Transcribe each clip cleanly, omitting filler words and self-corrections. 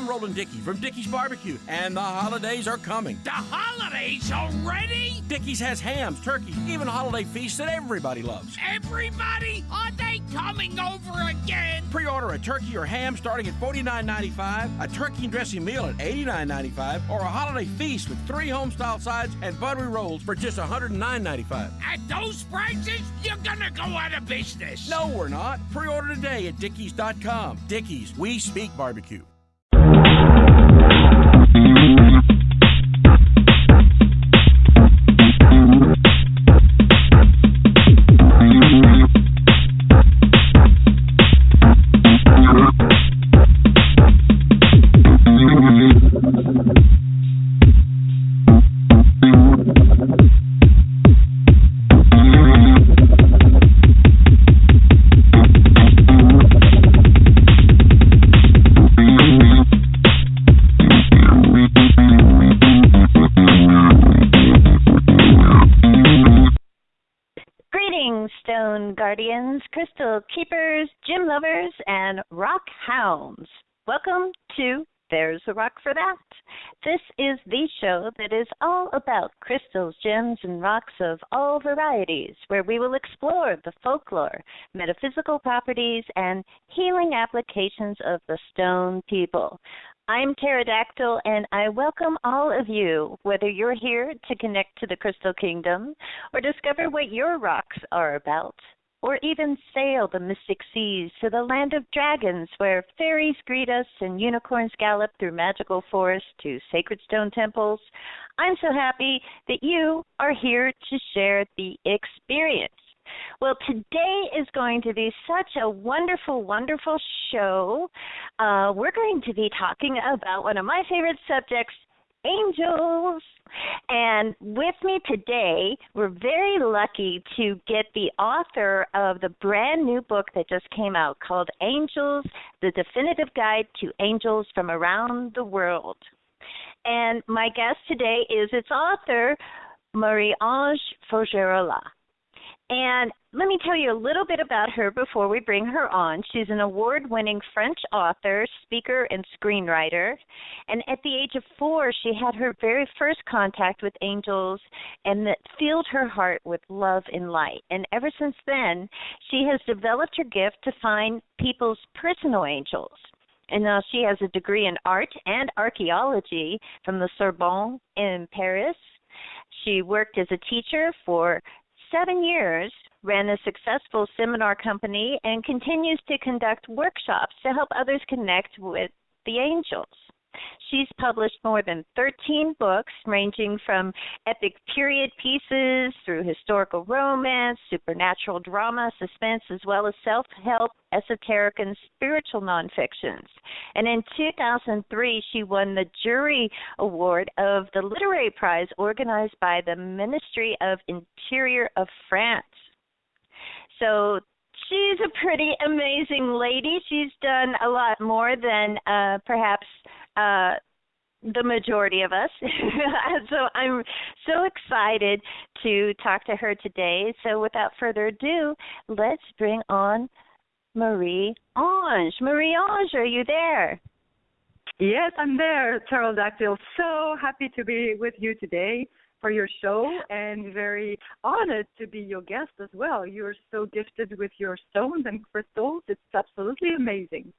I'm Roland Dickey from Dickey's Barbecue, and the holidays are coming. The holidays already? Dickey's has hams, turkeys, even holiday feasts that everybody loves. Everybody? Are they coming over again? Pre-order a turkey or ham starting at $49.95, a turkey and dressing meal at $89.95, or a holiday feast with 3 home-style sides and buttery rolls for just $109.95. At those prices, you're gonna go out of business. No, we're not. Pre-order today at Dickies.com. Dickies, we speak barbecue. Guardians, crystal keepers, gem lovers, and rock hounds. Welcome to There's a Rock for That. This is the show that is all about crystals, gems, and rocks of all varieties, where we will explore the folklore, metaphysical properties, and healing applications of the stone people. I'm Pterodactyl, and I welcome all of you, whether you're here to connect to the Crystal Kingdom or discover what your rocks are about, or even sail the mystic seas to the land of dragons where fairies greet us and unicorns gallop through magical forests to sacred stone temples. I'm so happy that you are here to share the experience. Well, today is going to be such a wonderful, wonderful show. We're going to be talking about one of my favorite subjects, angels. And with me today, we're very lucky to get the author of the brand new book that just came out called Angels, The Definitive Guide to Angels from Around the World. And my guest today is its author, Marie-Ange Faugerolas. And let me tell you a little bit about her before we bring her on. She's an award-winning French author, speaker, and screenwriter. And at the age of 4, she had her very first contact with angels, and that filled her heart with love and light. And ever since then, she has developed her gift to find people's personal angels. And now she has a degree in art and archaeology from the Sorbonne in Paris. She worked as a teacher for 7 years, ran a successful seminar company, and continues to conduct workshops to help others connect with the angels. She's published more than 13 books, ranging from epic period pieces through historical romance, supernatural drama, suspense, as well as self-help, esoteric, and spiritual nonfictions. And in 2003, she won the jury award of the Literary Prize organized by the Ministry of Interior of France. So she's a pretty amazing lady. She's done a lot more than perhaps the majority of us. So I'm so excited to talk to her today. So without further ado, let's bring on Marie-Ange. Marie-Ange, are you there? Yes, I'm there, Pterodactyl. So happy to be with you today for your show, and very honored to be your guest as well. You're so gifted with your stones and crystals. It's absolutely amazing.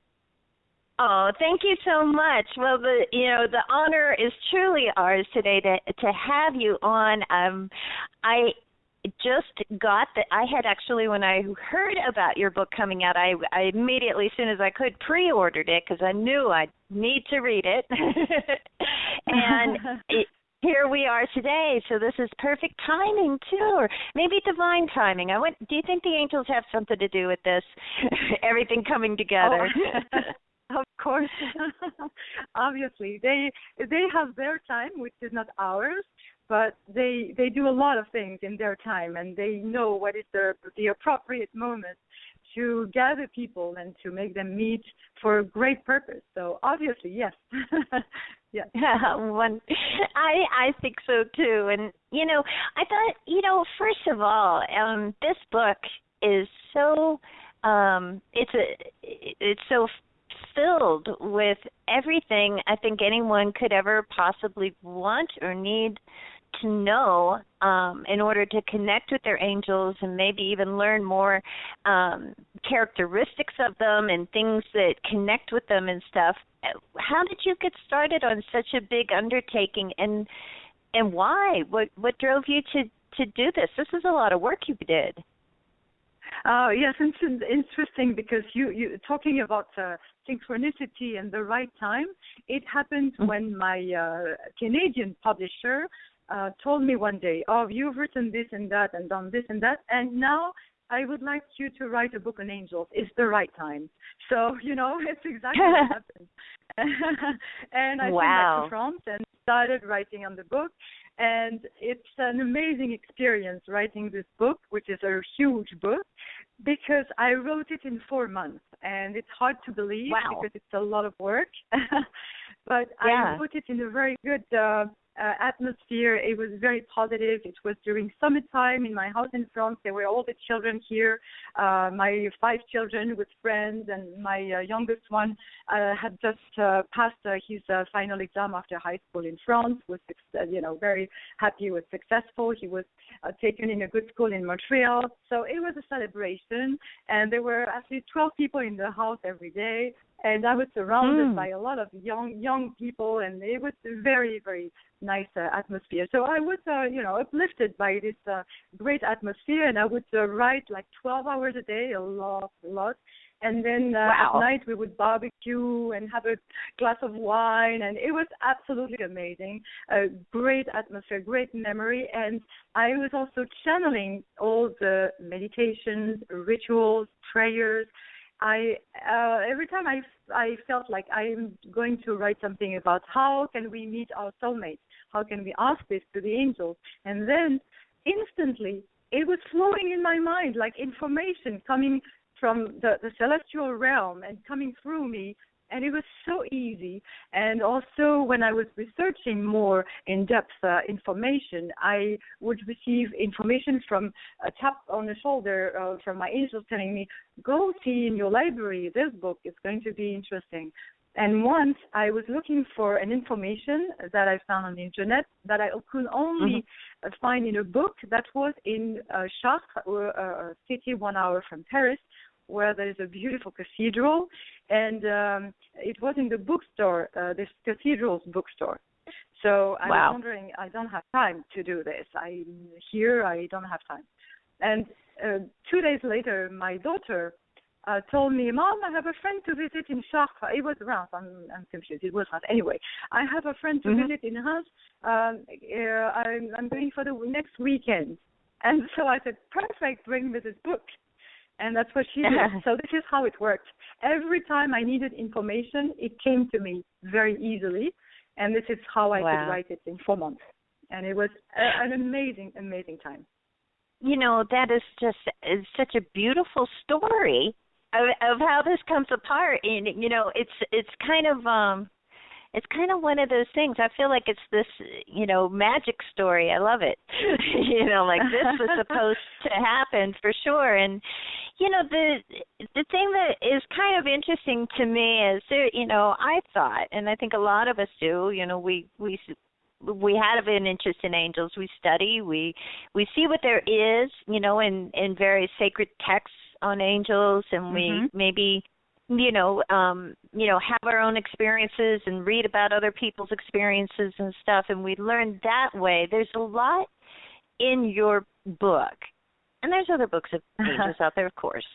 Oh, thank you so much. Well, the honor is truly ours today to have you on. I just got that. I had actually, when I heard about your book coming out, I immediately, as soon as I could, pre-ordered it because I knew I'd need to read it. And here we are today, so this is perfect timing too, or maybe divine timing. Do you think the angels have something to do with this? Everything coming together. Oh. Of course, obviously they have their time, which is not ours, but they do a lot of things in their time, and they know what is the appropriate moment to gather people and to make them meet for a great purpose. So obviously, yes. Yes. I think so too. And I thought, first of all, this book is so it's so filled with everything I think anyone could ever possibly want or need to know in order to connect with their angels and maybe even learn more characteristics of them and things that connect with them and stuff. How did you get started on such a big undertaking, and why? What drove you to do this? This is a lot of work you did. Yes, it's interesting because you talking about synchronicity and the right time. It happened when my Canadian publisher told me one day, "Oh, you've written this and that and done this and that, and now I would like you to write a book on angels. It's the right time." So, it's exactly what happened. And I came back to France and started writing on the book. And it's an amazing experience writing this book, which is a huge book, because I wrote it in 4 months. And it's hard to believe because it's a lot of work. But I put it in a very good atmosphere. It was very positive. It was during summertime in my house in France. There were all the children here, my 5 children with friends, and my youngest one had just passed his final exam after high school in France, was very happy, was successful. He was taken in a good school in Montreal. So it was a celebration, and there were actually 12 people in the house every day. And I was surrounded by a lot of young people, and it was a very, very nice atmosphere. So I was, uplifted by this great atmosphere, and I would write like 12 hours a day, a lot. And then at night we would barbecue and have a glass of wine, and it was absolutely amazing. A great atmosphere, great memory, and I was also channeling all the meditations, rituals, prayers. Every time I felt like I'm going to write something about how can we meet our soulmates, how can we ask this to the angels, and then instantly it was flowing in my mind like information coming from the celestial realm and coming through me. And it was so easy. And also when I was researching more in-depth information, I would receive information from a tap on the shoulder from my angels telling me, go see in your library, this book is going to be interesting. And once I was looking for an information that I found on the internet that I could only find in a book that was in Chartres, a city 1 hour from Paris, where there is a beautiful cathedral, and it was in the bookstore, this cathedral's bookstore. So I was wondering, I don't have time to do this. I'm here, I don't have time. And 2 days later, my daughter told me, Mom, I have a friend to visit in Chartres. It was Reims. I'm confused. It was Reims. Anyway, I have a friend to visit in Reims. I'm going for the next weekend. And so I said, perfect, bring me this book. And that's what she did. So this is how it worked. Every time I needed information, it came to me very easily. And this is how I could write it in 4 months. And it was an amazing, amazing time. That is such a beautiful story of how this comes apart. And, it's kind of one of those things. I feel like it's this, magic story. I love it. Like this was supposed to happen for sure. And, the thing that is kind of interesting to me is, I thought, and I think a lot of us do, we have an interest in angels. We study, we see what there is, in various sacred texts on angels, and we maybe have our own experiences and read about other people's experiences and stuff, and we learn that way. There's a lot in your book, and there's other books of angels out there, of course,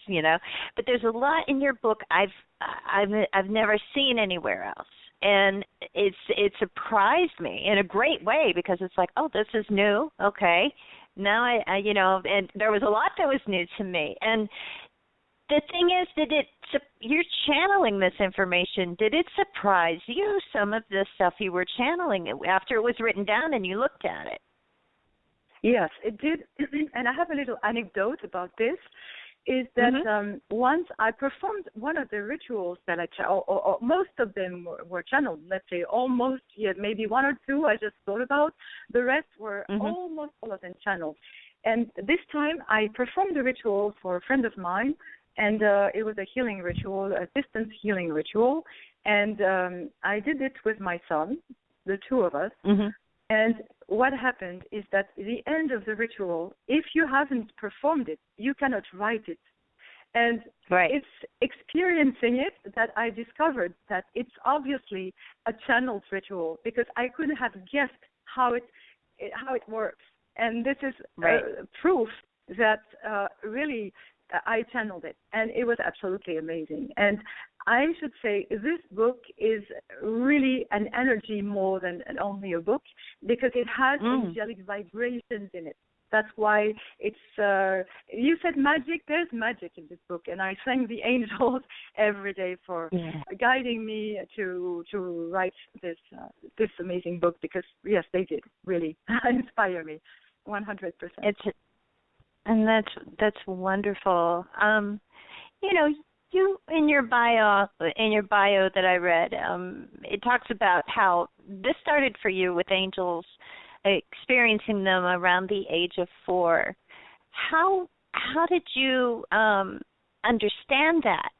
but there's a lot in your book I've never seen anywhere else, and it surprised me in a great way, because it's like, oh, this is new, okay. Now I and there was a lot that was new to me, and the thing is, you're channeling this information. Did it surprise you, some of the stuff you were channeling after it was written down and you looked at it? Yes, it did. And I have a little anecdote about this, is that once I performed one of the rituals that or most of them were channeled, let's say almost, maybe 1 or 2 I just thought about. The rest were almost all of them channeled. And this time I performed a ritual for a friend of mine And it was a healing ritual, a distance healing ritual. And I did it with my son, the two of us. Mm-hmm. And what happened is that at the end of the ritual, if you haven't performed it, you cannot write it. And it's experiencing it that I discovered that it's obviously a channeled ritual, because I couldn't have guessed how it works. And this is proof that really I channeled it, and it was absolutely amazing. And I should say this book is really an energy more than only a book, because it has angelic vibrations in it. That's why it's, you said magic, there's magic in this book. And I thank the angels every day for guiding me to write this amazing book, because, yes, they did really inspire me 100%. And that's wonderful. You know, you in your bio that I read, it talks about how this started for you with angels, experiencing them around the age of 4. How did you understand that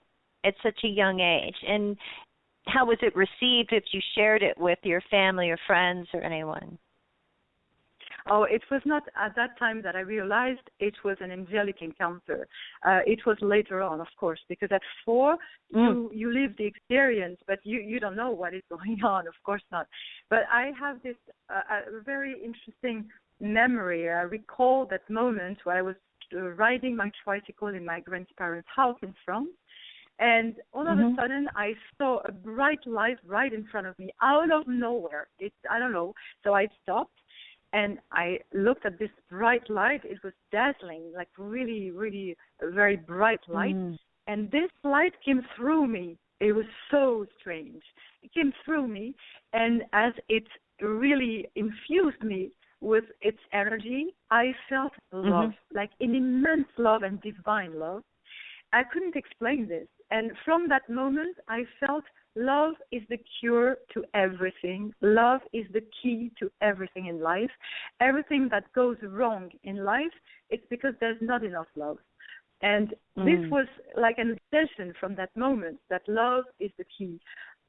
at such a young age, and how was it received if you shared it with your family or friends or anyone? Oh, it was not at that time that I realized it was an angelic encounter. It was later on, of course, because at 4, you live the experience, but you don't know what is going on, of course not. But I have this very interesting memory. I recall that moment where I was riding my tricycle in my grandparents' house in France, and all of a sudden I saw a bright light right in front of me, out of nowhere. I don't know. So I stopped. And I looked at this bright light. It was dazzling, like really, really a very bright light. And this light came through me. It was so strange. It came through me, and as it really infused me with its energy, I felt love, like an immense love and divine love. I couldn't explain this. And from that moment, I felt love is the cure to everything. Love is the key to everything in life. Everything that goes wrong in life, it's because there's not enough love. And this was like an obsession from that moment, that love is the key.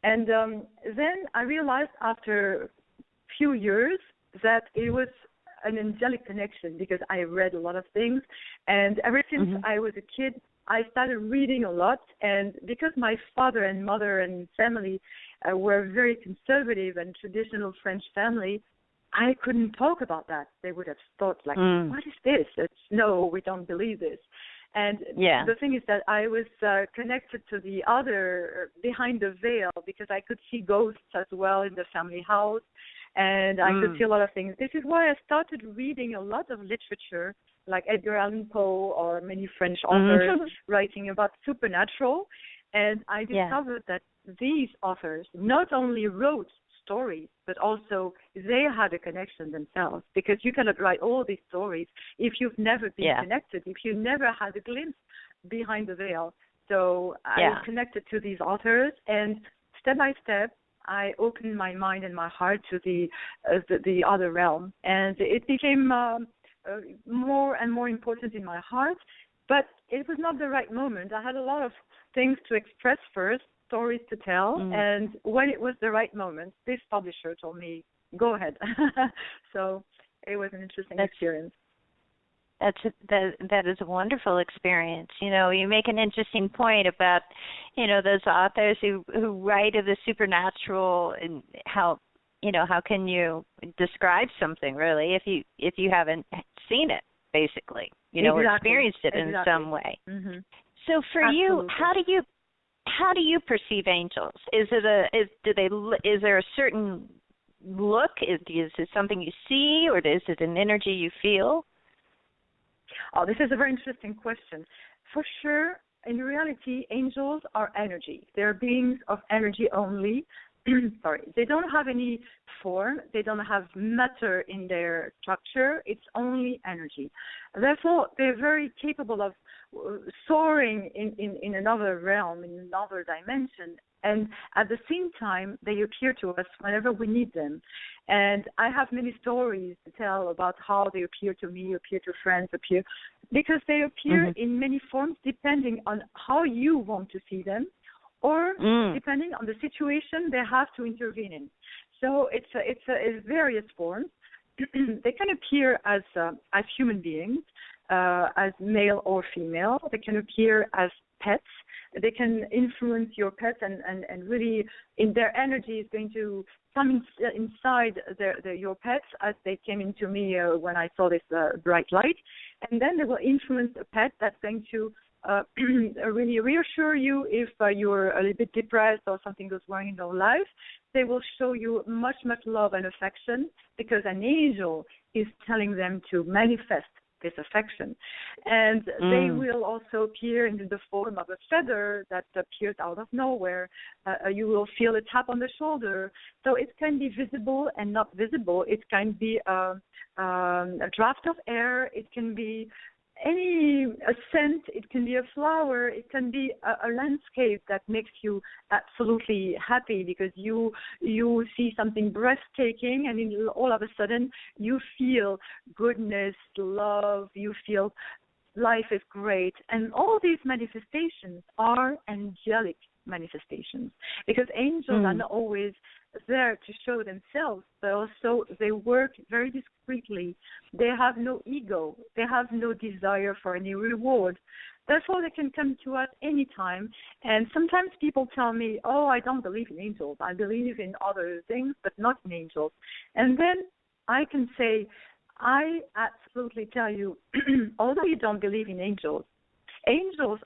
And then I realized after a few years that it was an angelic connection, because I read a lot of things. And ever since I was a kid, I started reading a lot, and because my father and mother and family were very conservative and traditional French family, I couldn't talk about that. They would have thought, like, what is this? No, we don't believe this. And the thing is that I was connected to the other, behind the veil, because I could see ghosts as well in the family house, and I could see a lot of things. This is why I started reading a lot of literature, like Edgar Allan Poe or many French authors writing about supernatural. And I discovered that these authors not only wrote stories, but also they had a connection themselves, because you cannot write all these stories if you've never been connected, if you never had a glimpse behind the veil. So I connected to these authors, and step by step, I opened my mind and my heart to the other realm, and it became more and more important in my heart, but it was not the right moment. I had a lot of things to express first, stories to tell, and when it was the right moment, this publisher told me, go ahead. So it was an interesting experience. That is a wonderful experience. You know, you make an interesting point about, you know, those authors who write of the supernatural, and how can you describe something really if you haven't seen it, basically, or experienced it in some way. So for you, how do you perceive angels? Is there a certain look? Is it something you see, or is it an energy you feel? Oh, this is a very interesting question. For sure, in reality, angels are energy. They're beings of energy only. Sorry, they don't have any form. They don't have matter in their structure. It's only energy. Therefore, they're very capable of soaring in another realm, in another dimension. And at the same time, they appear to us whenever we need them. And I have many stories to tell about how they appear to me, appear to friends, appear because they appear in many forms depending on how you want to see them, or depending on the situation they have to intervene in. So it's various forms. They can appear as human beings, as male or female. They can appear as pets. They can influence your pets, and really, in their energy is going to come inside your pets, as they came into me when I saw this bright light, and then they will influence a pet that's going to really reassure you if you're a little bit depressed or something goes wrong in your life. They will show you much love and affection, because an angel is telling them to manifest this affection. And they will also appear in the form of a feather that appears out of nowhere. You will feel a tap on the shoulder. So it can be visible and not visible. It can be a draft of air. It can be a scent. It can be a flower. It can be a landscape that makes you absolutely happy, because you see something breathtaking, and all of a sudden you feel goodness, love. You feel life is great, and all these manifestations are angelic manifestations, because angels are not always there to show themselves, but also they work very discreetly. They have no ego. They have no desire for any reward. Therefore, they can come to us anytime. And sometimes people tell me, oh, I don't believe in angels. I believe in other things, but not in angels. And then I can say, I absolutely tell you, although you don't believe in angels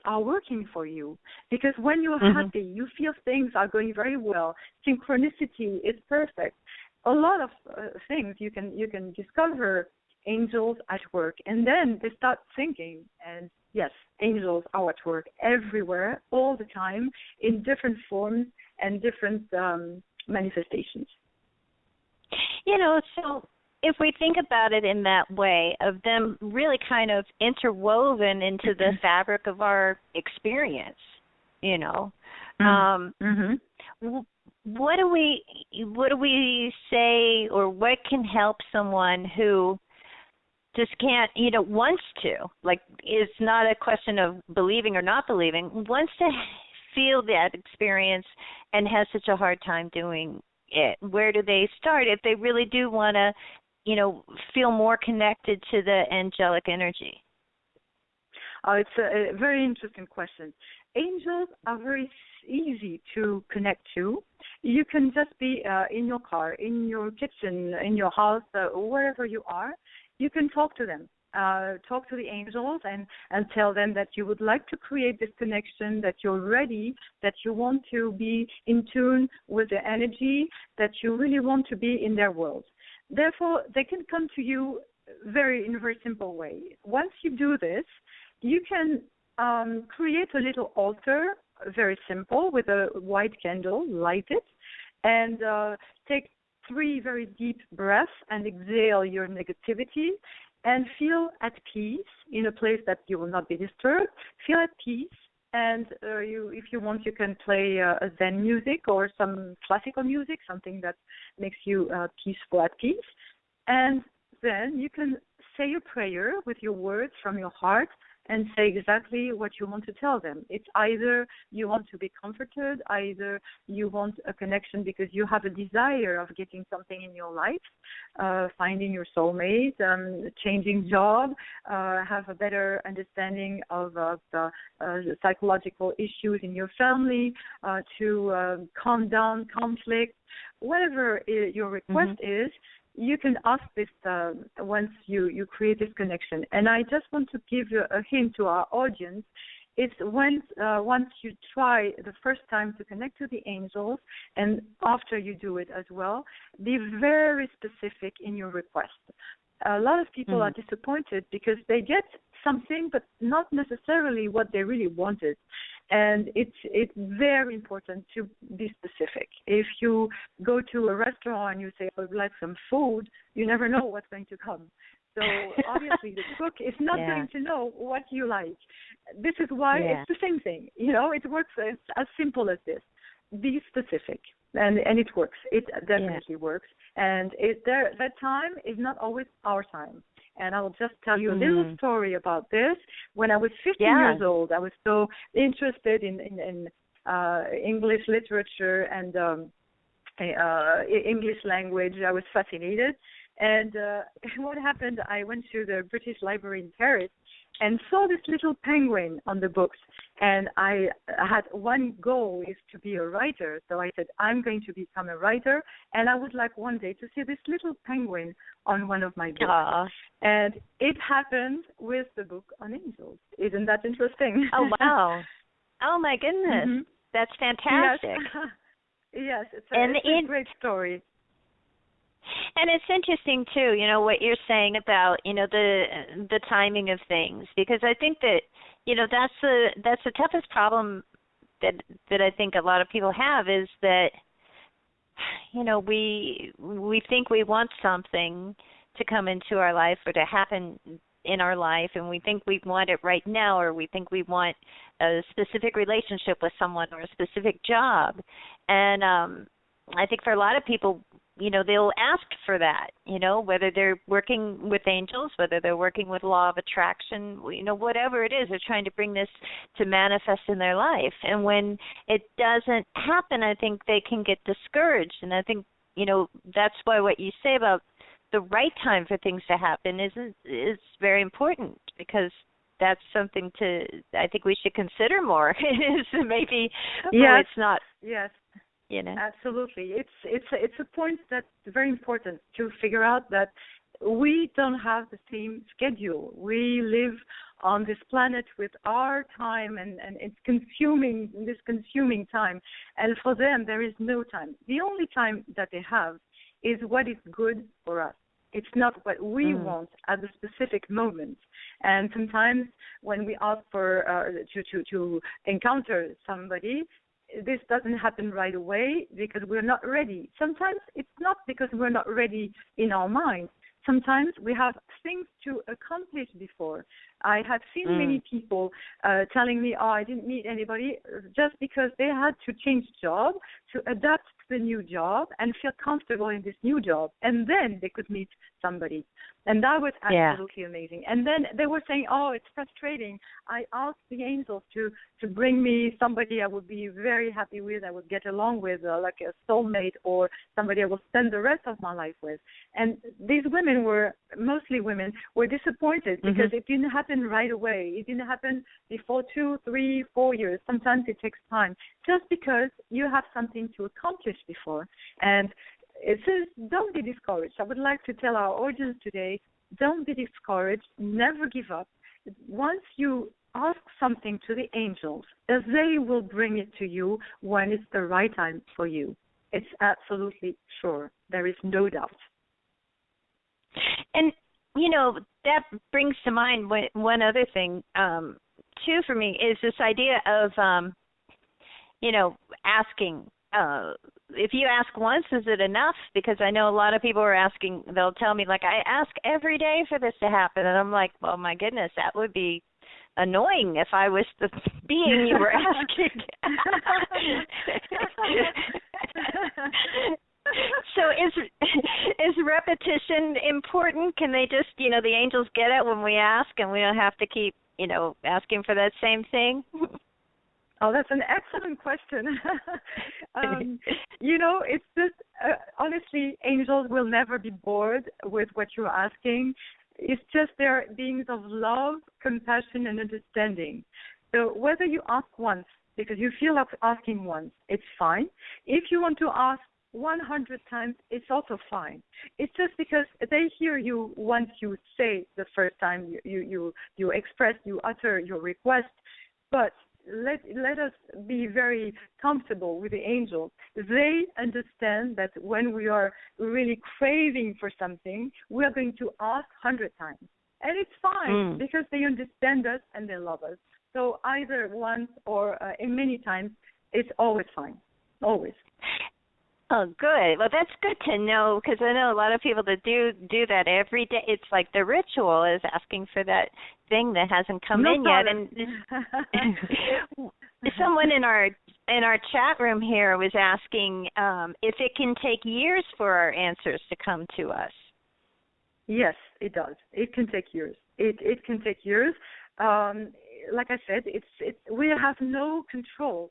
are working for you, because when you're happy, you feel things are going very well. Synchronicity is perfect. A lot of things you can discover angels at work, and then they start thinking, and yes, angels are at work everywhere, all the time, in different forms and different manifestations. So if we think about it in that way, of them really kind of interwoven into the fabric of our experience, what do we say, or what can help someone who just can't, wants to, like, it's not a question of believing or not believing, wants to feel that experience and has such a hard time doing it? Where do they start if they really do want to, feel more connected to the angelic energy? It's a very interesting question. Angels are very easy to connect to. You can just be in your car, in your kitchen, in your house, wherever you are. You can talk to them. Talk to the angels and tell them that you would like to create this connection, that you're ready, that you want to be in tune with the energy, that you really want to be in their world. Therefore, they can come to you in a very simple way. Once you do this, you can create a little altar, very simple, with a white candle, light it, and take 3 very deep breaths and exhale your negativity, and feel at peace in a place that you will not be disturbed. Feel at peace, and if you want, you can play a Zen music or some classical music, something that makes you peaceful at peace. And then you can say a prayer with your words from your heart and say exactly what you want to tell them. It's either you want to be comforted, either you want a connection because you have a desire of getting something in your life, finding your soulmate, changing job, have a better understanding of the psychological issues in your family, to calm down conflict, whatever your request is. You can ask this once you create this connection. And I just want to give you a hint to our audience. It's once you try the first time to connect to the angels, and after you do it as well, be very specific in your request. A lot of people are disappointed because they get something, but not necessarily what they really wanted. And it's very important to be specific. If you go to a restaurant and you say, I would like some food, you never know what's going to come. So obviously the cook is not going to know what you like. This is why it's the same thing. It works. It's as simple as this. Be specific. And it works. It definitely works. And that time is not always our time. And I will just tell you a little story about this. When I was 15 years old, I was so interested in English literature and English language. I was fascinated. And what happened, I went to the British Library in Paris and saw this little penguin on the books. And I had one goal, is to be a writer. So I said, I'm going to become a writer, and I would like one day to see this little penguin on one of my books. Aww. And it happened with the book on angels. Isn't that interesting? Oh, wow. Oh, my goodness. Mm-hmm. That's fantastic. Yes, it's a great story. And it's interesting too, you know, what you're saying about, you know, the timing of things, because I think that, you know, that's the toughest problem that I think a lot of people have, is that, you know, we think we want something to come into our life or to happen in our life, and we think we want it right now, or we think we want a specific relationship with someone or a specific job. And I think for a lot of people, you know, they'll ask for that, you know, whether they're working with angels, whether they're working with law of attraction, you know, whatever it is, they're trying to bring this to manifest in their life. And when it doesn't happen, I think they can get discouraged. And I think, you know, that's why what you say about the right time for things to happen is very important, because that's something I think we should consider more. Is maybe it's not. Yes. You know? Absolutely. It's a point that's very important to figure out, that we don't have the same schedule. We live on this planet with our time, and it's consuming time. And for them, there is no time. The only time that they have is what is good for us. It's not what we want at the specific moment. And sometimes when we ask for to encounter somebody, this doesn't happen right away because we're not ready. Sometimes it's not because we're not ready in our mind. Sometimes we have things to accomplish before. I have seen many people telling me, I didn't meet anybody, just because they had to change job to adapt to the new job and feel comfortable in this new job. And then they could meet somebody. And that was absolutely amazing. And then they were saying, it's frustrating. I asked the angels to bring me somebody I would be very happy with, I would get along with, like a soulmate, or somebody I will spend the rest of my life with. And these women mostly women, were disappointed because it didn't happen right away. It didn't happen before 2, 3, 4 years. Sometimes it takes time, just because you have something to accomplish before. And it says, don't be discouraged. I would like to tell our audience today, don't be discouraged. Never give up. Once you ask something to the angels, they will bring it to you when it's the right time for you. It's absolutely sure. There is no doubt. And, you know, that brings to mind one other thing, too, for me, is this idea of, you know, asking. If you ask once, is it enough? Because I know a lot of people are asking, they'll tell me, like, I ask every day for this to happen. And I'm like, well, my goodness, that would be annoying if I was the being you were asking. So is repetition important? Can they just, you know, the angels get it when we ask, and we don't have to keep, you know, asking for that same thing? Oh, that's an excellent question. You know, it's just, honestly, angels will never be bored with what you're asking. It's just they're beings of love, compassion, and understanding. So whether you ask once, because you feel like asking once, it's fine. If you want to ask 100 times, it's also fine. It's just because they hear you once you say the first time you express, you utter your request. But let us be very comfortable with the angels. They understand that when we are really craving for something, we are going to ask 100 times. And it's fine because they understand us and they love us. So either once or in many times, it's always fine. Always. Oh, good. Well, that's good to know, because I know a lot of people that do that every day. It's like the ritual is asking for that thing that hasn't come in yet. And someone in our chat room here was asking if it can take years for our answers to come to us. Yes, it does. It can take years. It can take years. Like I said, we have no control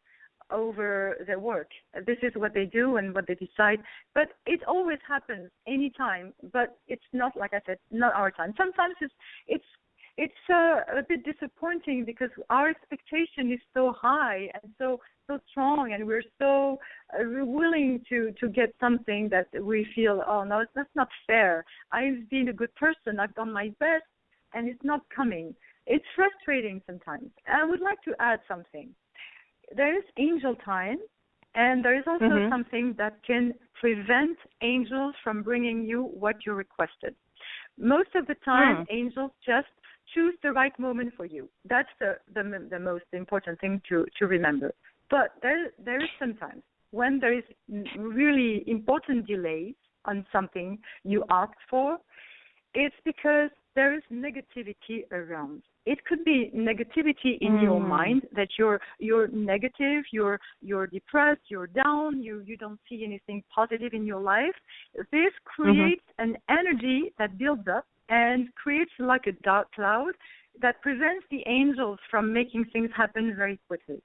over their work. This is what they do and what they decide. But it always happens anytime. But it's not, like I said, not our time. Sometimes it's a bit disappointing because our expectation is so high and so strong, and we're so willing to get something that we feel, oh no, that's not fair. I've been a good person. I've done my best, and it's not coming. It's frustrating sometimes. I would like to add something. There is angel time, and there is also something that can prevent angels from bringing you what you requested. Most of the time, angels just choose the right moment for you. That's the most important thing to remember. But there is sometimes when there is really important delays on something you asked for, it's because there is negativity around. It could be negativity in your mind that you're negative, you're depressed, you're down, you don't see anything positive in your life. This creates an energy that builds up and creates like a dark cloud that prevents the angels from making things happen very quickly.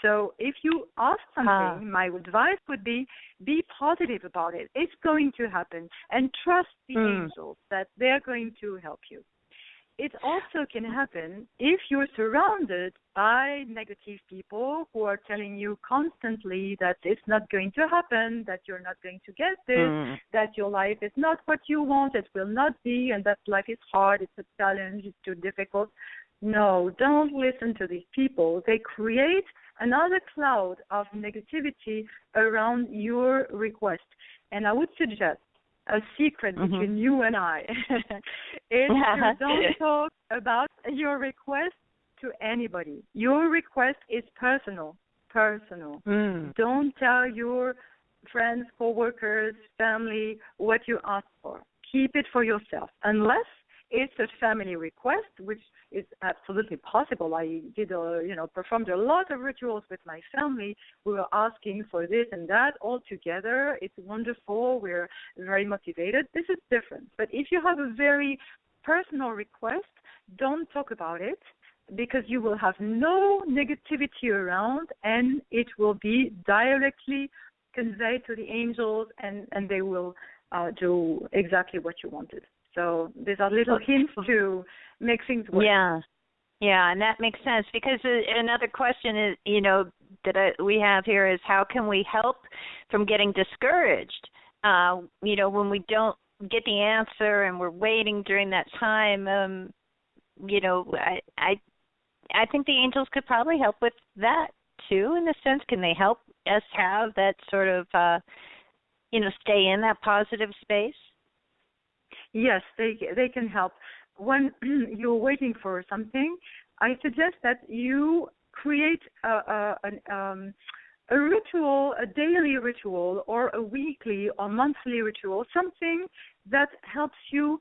So if you ask something, my advice would be positive about it. It's going to happen, and trust the angels that they're going to help you. It also can happen if you're surrounded by negative people who are telling you constantly that it's not going to happen, that you're not going to get this, that your life is not what you want, it will not be, and that life is hard, it's a challenge, it's too difficult. No, don't listen to these people. They create another cloud of negativity around your request. And I would suggest a secret between you and I is to don't talk about your request to anybody. Your request is personal. Don't tell your friends, co-workers, family what you asked for. Keep it for yourself, unless it's a family request, which is absolutely possible. I did, performed a lot of rituals with my family. We were asking for this and that all together. It's wonderful. We're very motivated. This is different. But if you have a very personal request, don't talk about it, because you will have no negativity around, and it will be directly conveyed to the angels, and they will do exactly what you wanted. So these are little hints to make things work. Yeah, and that makes sense, because another question is, we have here is, how can we help from getting discouraged? When we don't get the answer and we're waiting during that time, I think the angels could probably help with that too, in a sense. Can they help us have that sort of, stay in that positive space? Yes, they can help. When you're waiting for something, I suggest that you create a ritual, a daily ritual, or a weekly or monthly ritual, something that helps you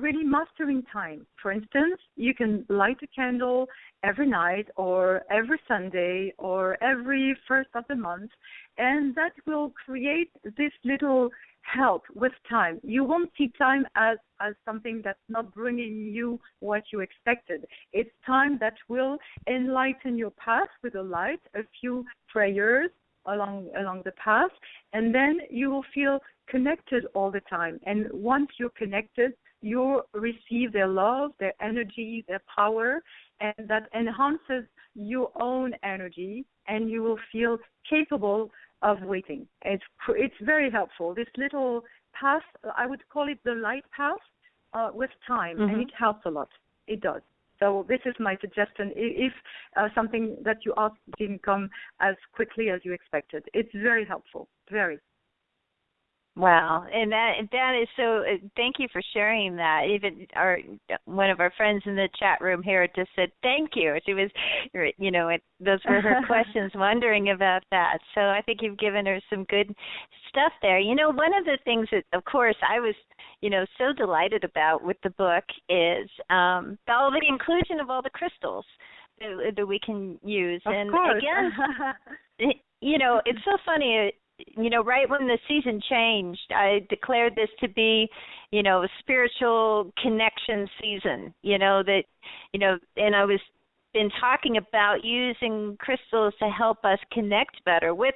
really mastering time. For instance, you can light a candle every night or every Sunday or every first of the month, and that will create this little help with time. You won't see time as something that's not bringing you what you expected. It's time that will enlighten your path with a light, a few prayers along the path, and then you will feel connected all the time. And once you're connected, you receive their love, their energy, their power, and that enhances your own energy, and you will feel capable of waiting. It's very helpful. This little path, I would call it the light path with time, and it helps a lot. It does. So this is my suggestion. If something that you asked didn't come as quickly as you expected, it's very helpful. Very. Wow, and that is so. Thank you for sharing that. Even one of our friends in the chat room here just said thank you. She was, those were her questions, wondering about that. So I think you've given her some good stuff there. One of the things that, of course, I was, so delighted about with the book is all the inclusion of all the crystals that we can use. Of and course. Again, it's so funny. right when the season changed, I declared this to be, a spiritual connection season, and I was been talking about using crystals to help us connect better with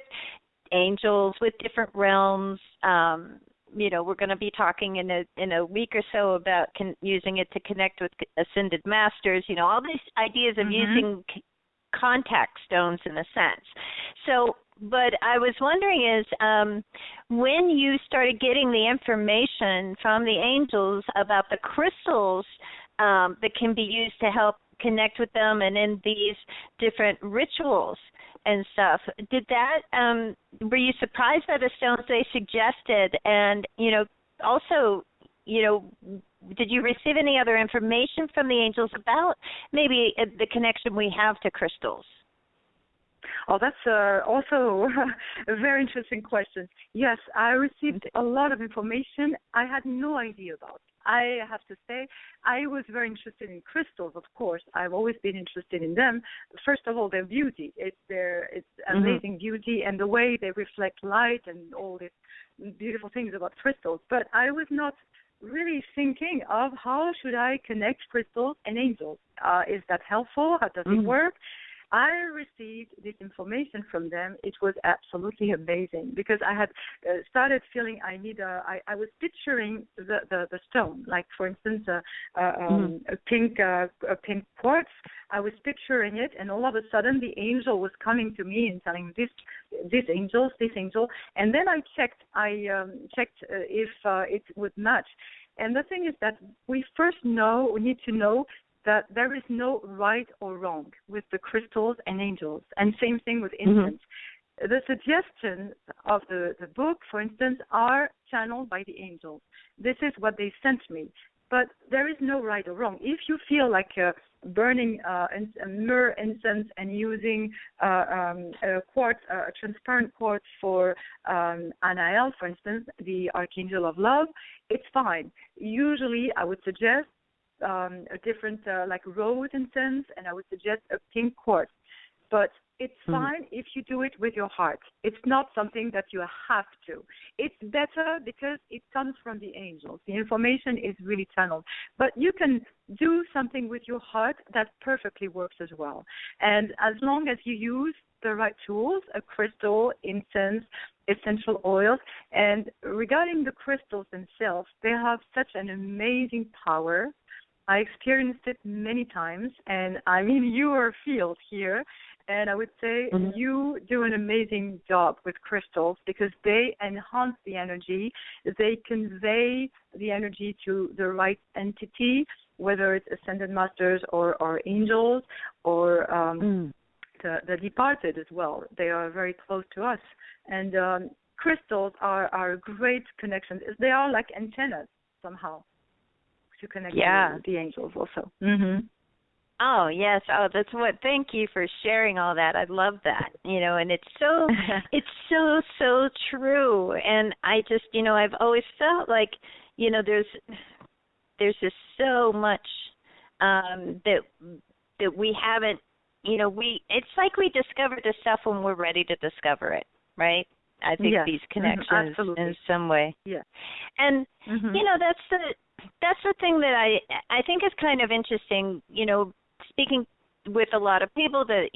angels, with different realms. We're going to be talking in a week or so about using it to connect with ascended masters, all these ideas of using contact stones in a sense. So, but I was wondering is when you started getting the information from the angels about the crystals that can be used to help connect with them and in these different rituals and stuff, did that, were you surprised by the stones they suggested? And, also, did you receive any other information from the angels about maybe the connection we have to crystals? Oh, that's also a very interesting question. Yes, I received a lot of information I had no idea about. I have to say, I was very interested in crystals, of course. I've always been interested in them. First of all, their beauty. It's amazing beauty and the way they reflect light and all these beautiful things about crystals. But I was not really thinking of how should I connect crystals and angels. Is that helpful? How does it work? I received this information from them. It was absolutely amazing because I had started feeling I was picturing the stone, like for instance a pink quartz. I was picturing it, and all of a sudden the angel was coming to me and telling this angel, and then I checked if it would match. And the thing is that we need to know that there is no right or wrong with the crystals and angels, and same thing with incense. The suggestions of the book, for instance, are channeled by the angels. This is what they sent me. But there is no right or wrong. If you feel like burning myrrh incense and using a transparent quartz for Anael, for instance, the Archangel of Love, it's fine. Usually I would suggest a different like rose incense, and I would suggest a pink quartz. But it's fine if you do it with your heart. It's not something that you have to. It's better because it comes from the angels. The information is really channeled. But you can do something with your heart that perfectly works as well. And as long as you use the right tools, a crystal, incense, essential oils. And regarding the crystals themselves, they have such an amazing power. I experienced it many times, and I'm in your field here, and I would say you do an amazing job with crystals because they enhance the energy, they convey the energy to the right entity, whether it's ascended masters or angels or the departed as well. They are very close to us, and crystals are a great connection. They are like antennas somehow to connect with the angels also. Oh, yes. Oh, that's what. Thank you for sharing all that. I love that. And it's so, so true. And I just, I've always felt like, there's just so much that we haven't, it's like we discover the stuff when we're ready to discover it, right? I think these connections in some way. Yeah. And, that's the thing that I think is kind of interesting, speaking with a lot of people that,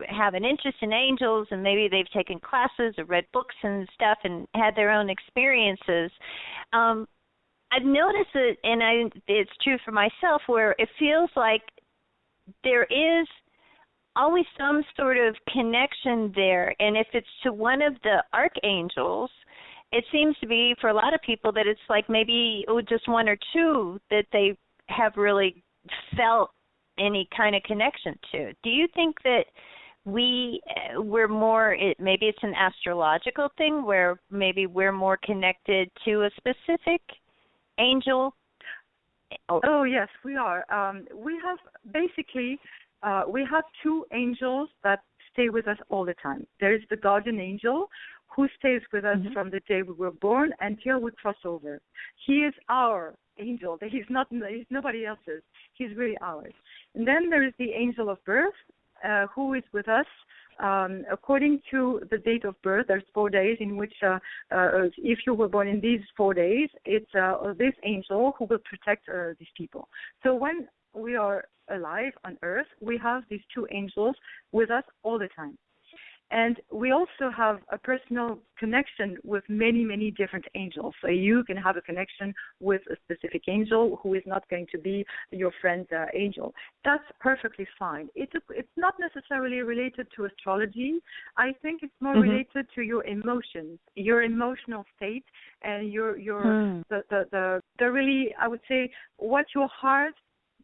have an interest in angels and maybe they've taken classes or read books and stuff and had their own experiences. I've noticed it, and it's true for myself, where it feels like there is always some sort of connection there. And if it's to one of the archangels, it seems to be for a lot of people that it's like maybe just one or two that they have really felt any kind of connection to. Do you think that we're more, maybe it's an astrological thing where maybe we're more connected to a specific angel? Oh yes, we are. We have basically, we have two angels that stay with us all the time. There is the guardian angel, who stays with us from the day we were born until we cross over. He is our angel. He's nobody else's. He's really ours. And then there is the angel of birth, who is with us according to the date of birth, there's 4 days in which, if you were born in these 4 days, it's this angel who will protect these people. So when we are alive on Earth, we have these two angels with us all the time. And we also have a personal connection with many, many different angels. So you can have a connection with a specific angel who is not going to be your friend's angel. That's perfectly fine. It's not necessarily related to astrology. I think it's more related to your emotions, your emotional state, and the really, I would say, what your heart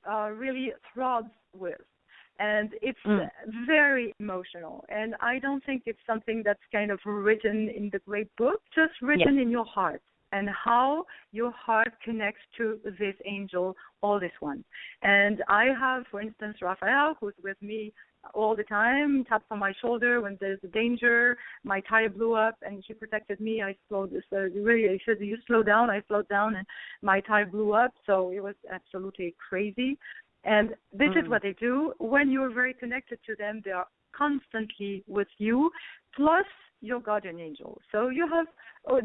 really throbs with. And it's very emotional. And I don't think it's something that's kind of written in the great book, just written in your heart, and how your heart connects to this angel, all this one. And I have, for instance, Raphael, who's with me all the time, taps on my shoulder when there's a danger. My tire blew up, and he protected me. I slowed this. Really, he said, "You slow down." I slowed down, and my tire blew up. So it was absolutely crazy. And this is what they do. When you're very connected to them, they are constantly with you, plus your guardian angel. So you have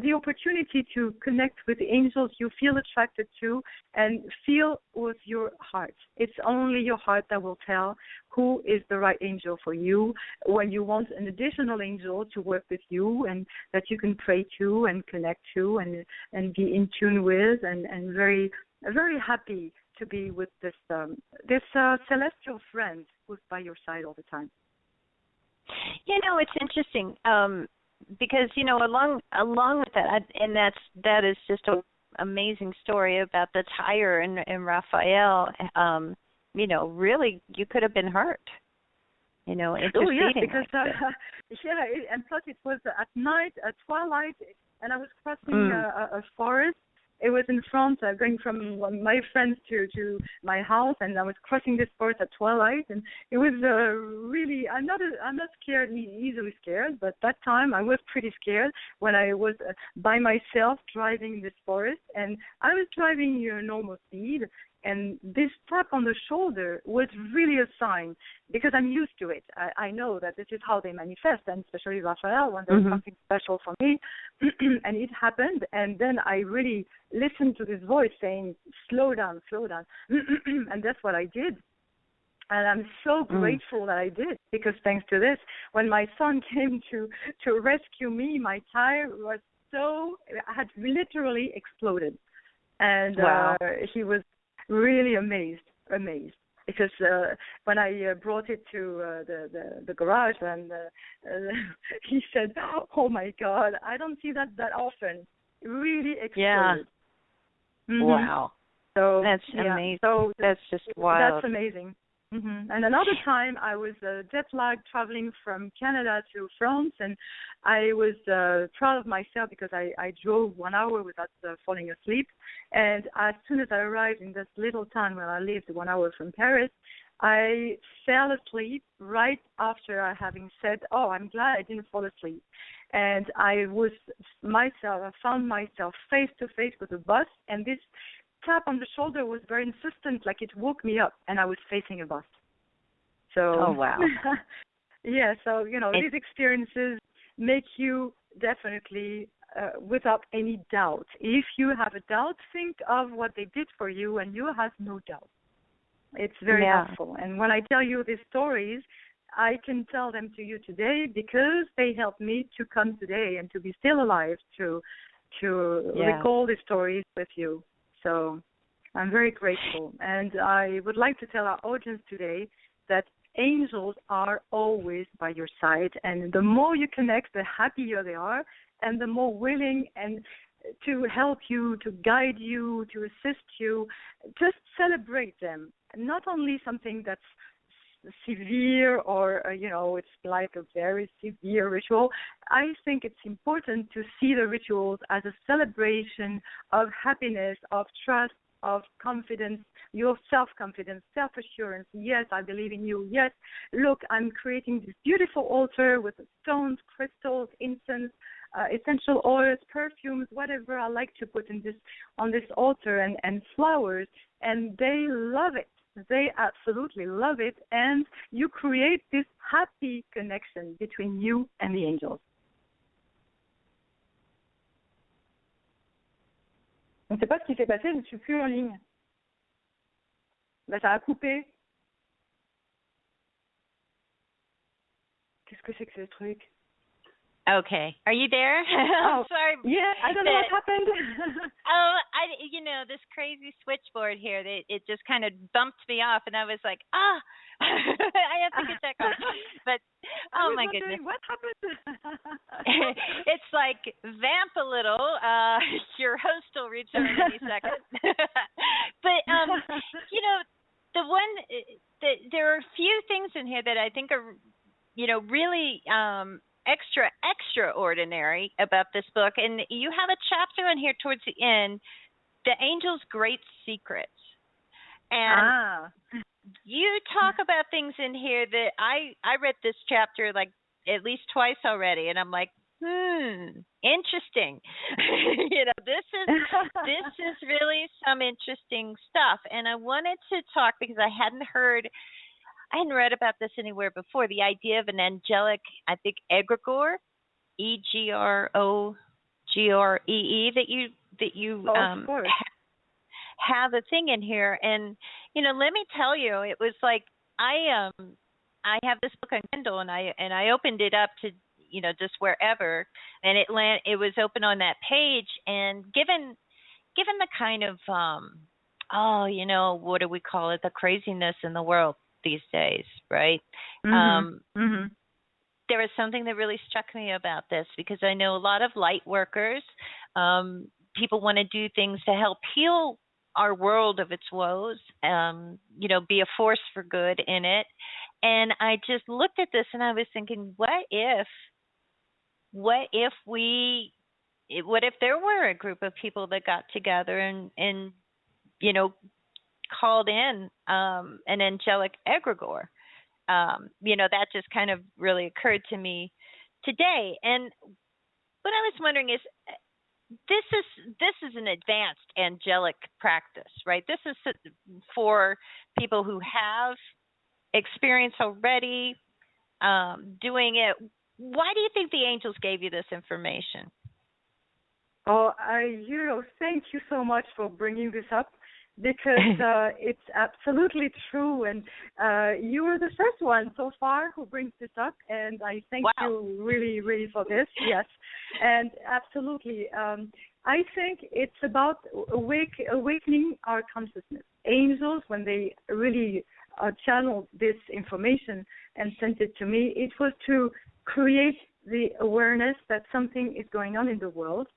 the opportunity to connect with the angels you feel attracted to and feel with your heart. It's only your heart that will tell who is the right angel for you when you want an additional angel to work with you and that you can pray to and connect to and be in tune with and very, very happy to be with this celestial friend who's by your side all the time. It's interesting because along with that, and that is just an amazing story about the tire and Raphael. Really, you could have been hurt. Interceding. Oh yes, because and plus it was at night, at twilight, and I was crossing a forest. It was in front, going from my friends to my house, and I was crossing this forest at twilight, and it was really. I'm not scared, easily scared, but that time I was pretty scared when I was by myself driving in this forest, and I was driving normal speed. And this tap on the shoulder was really a sign because I'm used to it. I know that this is how they manifest, and especially Raphael, when there's something special for me. And it happened, and then I really listened to this voice saying, slow down, slow down. And that's what I did. And I'm so grateful that I did, because thanks to this, when my son came to rescue me, my tire had literally exploded. And he was really amazed, because when I brought it to the garage, and he said, "Oh my God, I don't see that often." It really exploded. Yeah. Wow. So that's amazing. So that's just wild. That's amazing. And another time I was jet lagged traveling from Canada to France, and I was proud of myself because I drove 1 hour without falling asleep. And as soon as I arrived in this little town where I lived 1 hour from Paris, I fell asleep right after having said, "Oh, I'm glad I didn't fall asleep." And I found myself face to face with a bus, and this tap on the shoulder was very insistent, like it woke me up, and I was facing a bus. So, oh wow. Yeah, so these experiences make you definitely without any doubt. If you have a doubt, think of what they did for you, and you have no doubt. It's very helpful. And when I tell you these stories, I can tell them to you today because they helped me to come today and to be still alive to recall the stories with you. So I'm very grateful. And I would like to tell our audience today that angels are always by your side. And the more you connect, the happier they are, and the more willing and to help you, to guide you, to assist you. Just celebrate them. Not only something that's severe or, it's like a very severe ritual. I think it's important to see the rituals as a celebration of happiness, of trust, of confidence, your self-confidence, self-assurance. Yes, I believe in you. Yes, look, I'm creating this beautiful altar with stones, crystals, incense, essential oils, perfumes, whatever I like to put on this altar, and flowers, and they love it. They absolutely love it, and you create this happy connection between you and the angels. Je ne sais pas ce qui s'est passé, je ne suis plus en ligne. Ben, ça a coupé. Qu'est-ce que c'est que ce truc? Okay. Are you there? Oh, I'm sorry. Yeah, I don't know what happened. This crazy switchboard here, it just kind of bumped me off, and I was like, I have to get that going. But, oh, my goodness. What happened? It's like, vamp a little. Your host will return any second. But, there are a few things in here that I think are, really extraordinary about this book. And you have a chapter in here towards the end, The Angel's Great Secrets. And you talk about things in here that I read this chapter like at least twice already, and I'm like, interesting. This is really some interesting stuff. And I wanted to talk because I hadn't read about this anywhere before. The idea of an angelic, I think, egregore, EGROGREE, that you have a thing in here. And let me tell you, it was like I have this book on Kindle, and I opened it up to just wherever, and it was open on that page. And given the kind of what do we call it, the craziness in the world these days, right? There was something that really struck me about this, because I know a lot of light workers, people want to do things to help heal our world of its woes, be a force for good in it. And I just looked at this and I was thinking, what if there were a group of people that got together and called in an angelic egregore? That just kind of really occurred to me today. And what I was wondering is, this is an advanced angelic practice, right? This is for people who have experience already doing it. Why do you think the angels gave you this information? Oh, thank you so much for bringing this up, because it's absolutely true, and you were the first one so far who brings this up, and I thank you really, really for this. Yes, and absolutely. I think it's about awakening our consciousness. Angels, when they really channeled this information and sent it to me, it was to create the awareness that something is going on in the world.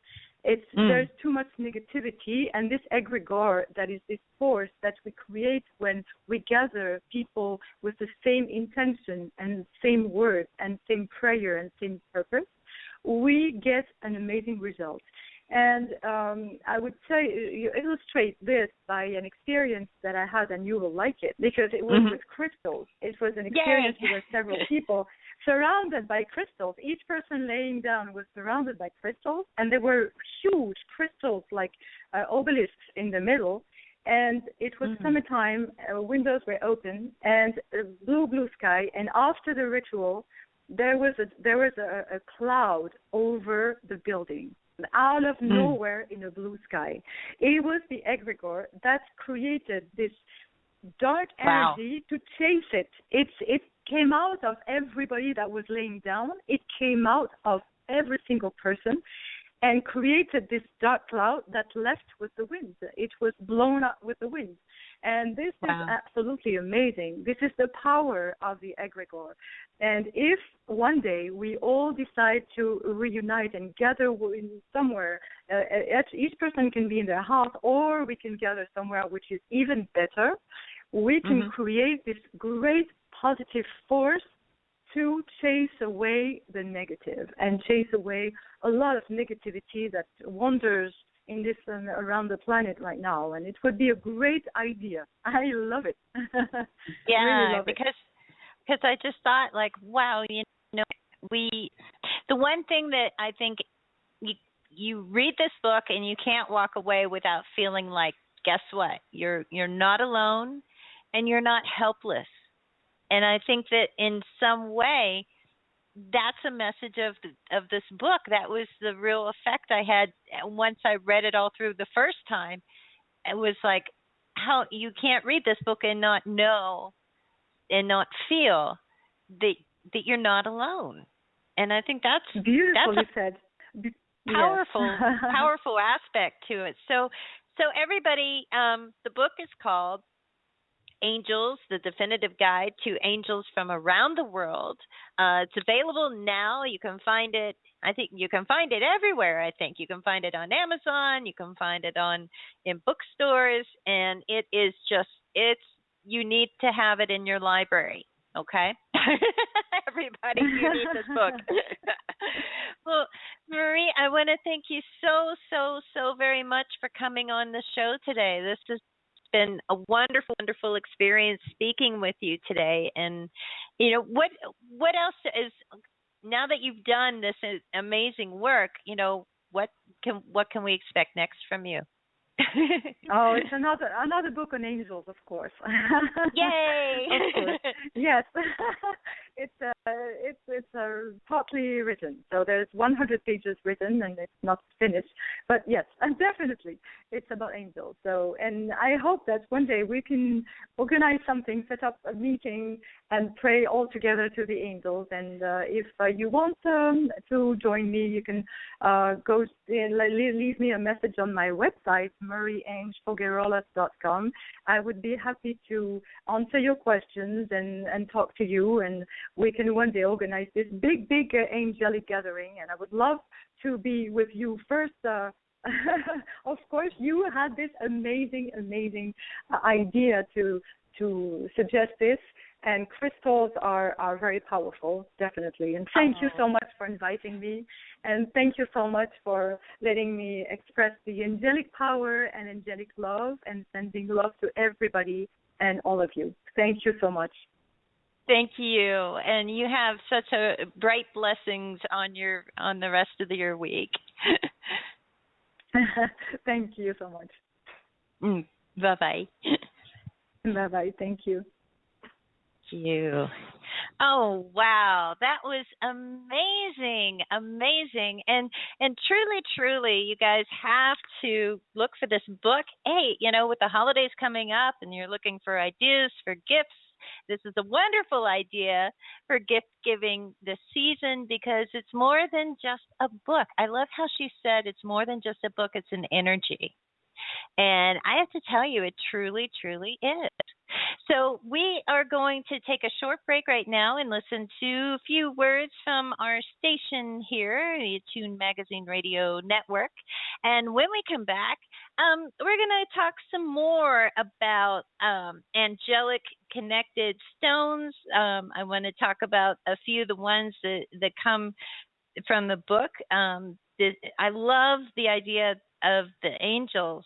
There's too much negativity, and this egregore, that is this force that we create when we gather people with the same intention and same word and same prayer and same purpose, we get an amazing result. And I would say you illustrate this by an experience that I had, and you will like it, because it was with crystals. It was an experience with several people surrounded by crystals. Each person laying down was surrounded by crystals, and there were huge crystals like obelisks in the middle. And it was summertime, windows were open, and blue sky. And after the ritual, there was a cloud over the building, out of nowhere in a blue sky. It was the egregore that created this dark energy to chase it. It came out of everybody that was laying down. It came out of every single person and created this dark cloud that left with the wind. It was blown up with the wind. And this is absolutely amazing. This is the power of the egregore. And if one day we all decide to reunite and gather somewhere, each person can be in their house, or we can gather somewhere which is even better, we can create this great positive force to chase away the negative and chase away a lot of negativity that wanders in this and around the planet right now. And it would be a great idea. I love it. Yeah, really love because I just thought, like, wow, the one thing that I think you read this book and you can't walk away without feeling like, guess what? You're not alone. and you're not helpless. And I think that in some way, that's a message of this book. That was the real effect I had once I read it all through the first time. It was like, how you can't read this book and not know and not feel that you're not alone. And I think that's beautifully said. Powerful aspect to it. So everybody, the book is called Angels, the Definitive Guide to Angels from Around the World. It's available now. You can find it. I think you can find it everywhere. I think you can find it on Amazon. You can find it in bookstores, and you need to have it in your library. Okay, everybody, you need this book. Well, Marie, I want to thank you so very much for coming on the show today. This has been a wonderful experience speaking with you today. And what else is, now that you've done this amazing work, what can we expect next from you? Oh, it's another book on angels, of course. Yay! Of course. Yes. It's partly written, so there's 100 pages written, and it's not finished. But yes, and definitely, it's about angels. So, and I hope that one day we can organize something, set up a meeting, and pray all together to the angels. And if you want to join me, you can leave me a message on my website, Marie-Ange Faugerolas.com. I would be happy to answer your questions and talk to you, and we can one day organize this big angelic gathering. And I would love to be with you first. Of course, you had this amazing idea to suggest this, and crystals are very powerful, definitely. And thank you so much for inviting me, and thank you so much for letting me express the angelic power and angelic love, and sending love to everybody and all of you. Thank you so much. Thank you, and you have such a bright blessings on the rest of your week. Thank you so much. Bye-bye. Bye-bye. Thank you. Thank you. Oh, wow. That was amazing. And truly, you guys have to look for this book. Hey, with the holidays coming up and you're looking for ideas for gifts, this is a wonderful idea for gift giving this season, because it's more than just a book. I love how she said it's more than just a book, it's an energy. And I have to tell you, it truly is. So we are going to take a short break right now and listen to a few words from our station here, the Attune Magazine Radio Network. And when we come back, we're going to talk some more about angelic connected stones. I want to talk about a few of the ones that come from the book. I love the idea of the angels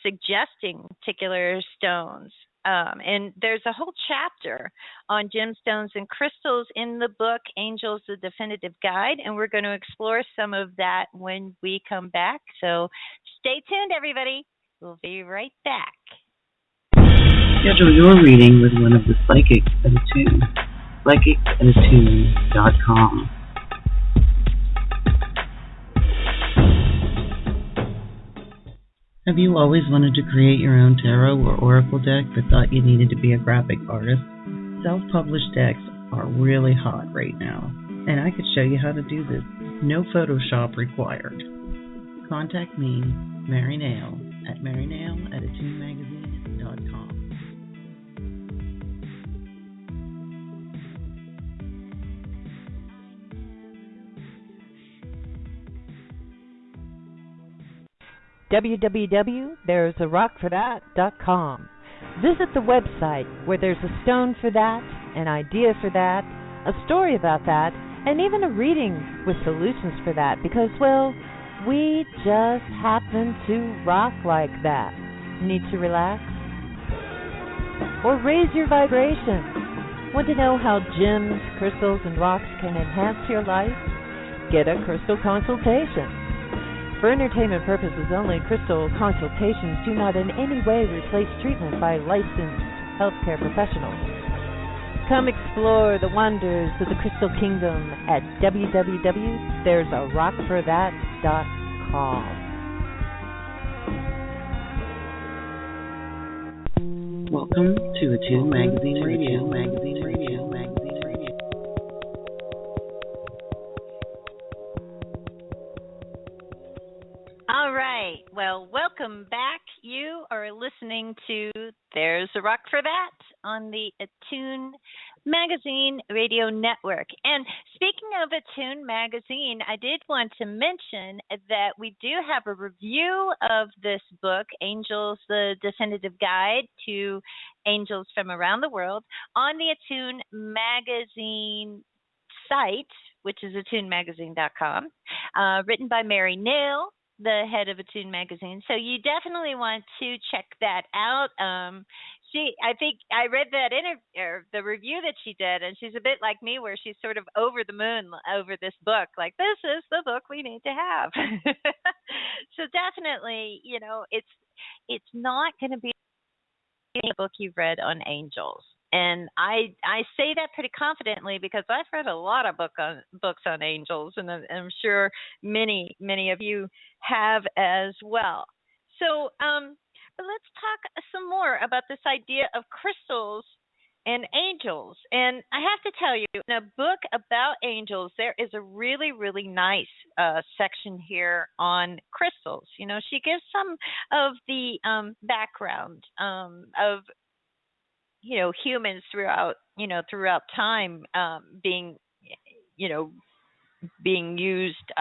suggesting particular stones. And there's a whole chapter on gemstones and crystals in the book, Angels, the Definitive Guide, and we're going to explore some of that when we come back. So stay tuned, everybody. We'll be right back. Schedule your reading with one of the psychics at Attune. psychics@attune.com. Have you always wanted to create your own tarot or oracle deck but thought you needed to be a graphic artist? Self-published decks are really hot right now, and I could show you how to do this. No Photoshop required. Contact me, Marie-Ange, at Marie-Ange@AttuneMagazine.com. www.there'sarockforthat.com. Visit the website where there's a stone for that, an idea for that, a story about that, and even a reading with solutions for that, because, well, we just happen to rock like that. Need to relax? Or raise your vibration? Want to know how gems, crystals, and rocks can enhance your life? Get a crystal consultation. For entertainment purposes only, crystal consultations do not in any way replace treatment by licensed healthcare professionals. Come explore the wonders of the Crystal Kingdom at www.there'sarockforthat.com. Welcome to Attune Magazine Radio. All right. Well, welcome back. You are listening to There's a Rock for That on the Attune Magazine Radio Network. And speaking of Attune Magazine, I did want to mention that we do have a review of this book, Angels, the Definitive Guide to Angels from Around the World, on the Attune Magazine site, which is attunemagazine.com, written by Mary Nail, the head of Attune Magazine. So you definitely want to check that out. I think I read that the review that she did, and she's a bit like me, where she's sort of over the moon over this book. Like, this is the book we need to have. So definitely, it's not going to be a book you've read on angels. And I say that pretty confidently because I've read a lot of books on angels, and I'm sure many of you have as well. So, but let's talk some more about this idea of crystals and angels. And I have to tell you, in a book about angels, there is a really, really nice section here on crystals. She gives some of the background of humans throughout time being used